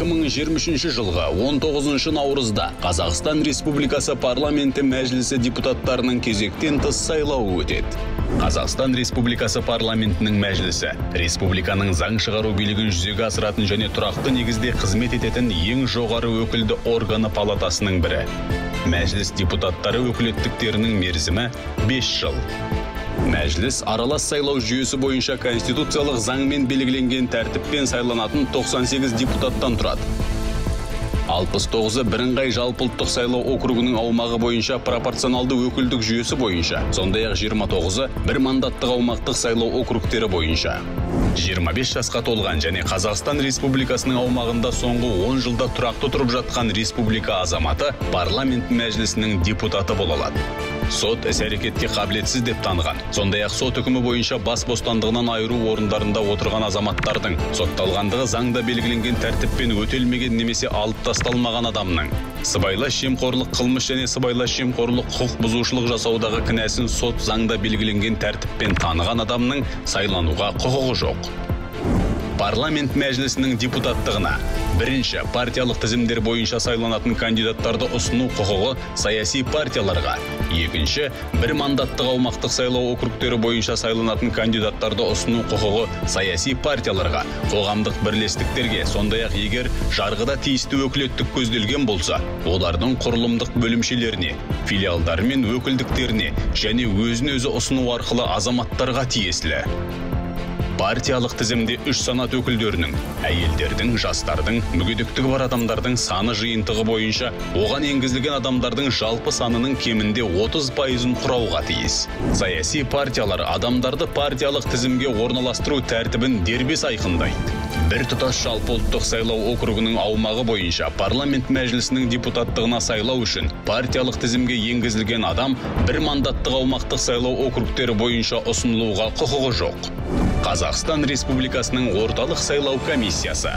2023 жылғы 19 наурызда Қазақстан Республикасы парламенті мәжілісі депутаттарының кезектен тыс сайлауы өтеді. Қазақстан Республикасы парламентінің мәжілісі республиканың заң шығару билігін жүзеге асыратын және тұрақты негізде қызмет ететін ең жоғары өкілді органы палатасының бірі. Мәжіліс депутаттары өкілеттіктерінің мерзімі 5 жыл. Мәжіліс аралас сайлау жүйесі бойынша конституциялық заңмен белгіленген тәртіппен сайланатын 98 депутаттан тұрады. 69-ы бірыңғай жалпыұлттық сайлау округінің аумағы бойынша пропорционалды өкілдік жүйесі бойынша, сондай-ақ 29-ы бір мандаттық аумақтық сайлау округтері бойынша. 25 жасқа толған және Қазақстан Республикасының аумағында соңғы 10 жылда тұрақты тұрып жатқан республика азаматы парламент мәжілісінің депутаты бола алады. Сот іс-әрекетке қабілетсіз деп таныған, сондай-ақ сот үкімі бойынша бас бостандығынан айыру орындарында отырған азаматтардың сотталғандығы заңда белгіленген тәртіппен өтелмеген немесе алып тасталмаған адамның сыбайлас жемқорлық қылмыс және сыбайлас жемқорлық құқық бұзушылық жасаудағы кінәсін сот заңда белгіленген тәртіппен таныған адамның сайлануға құқығы жоқ. Парламент мәжілісінің депутаттығына бірінші партиялық тізімдер бойынша сайланатын кандидаттарды ұсыну құқығы саяси партияларға, екінші бір мандаттық аумақтық сайлау округтері бойынша сайланатын кандидаттарды ұсыну құқығы саяси партияларға, қоғамдық бірлестіктерге, сондай-ақ егер жарғыда тиісті өкілеттік көзделген болса, олардың құрылымдық бөлімшелеріне, филиалдары мен өкілдіктеріне және өзін-өзі ұсыну арқылы азаматтарға тиесілі. Партиялық тізімде 3 санат өкілдерінің, әйелдердің, жастардың, мүгедектігі бар адамдардың саны жиынтығы бойынша оған енгізілген адамдардың жалпы санының кемінде 30%-ын құрауға тиіс. Саяси партиялар адамдарды партиялық тізімге орналастыру тәртібін дербес айқындайды. Бір тұтас жалпы ұлттық сайлау округының аумағы бойынша парламент мәжілісінің депутаттығына сайлау үшін партиялық тізімге енгізілген адам бір мандаттық аумақтық сайлау округтері бойынша ұсынылуға құқығы жоқ. Қазақстан Республикасының орталық сайлау комиссиясы.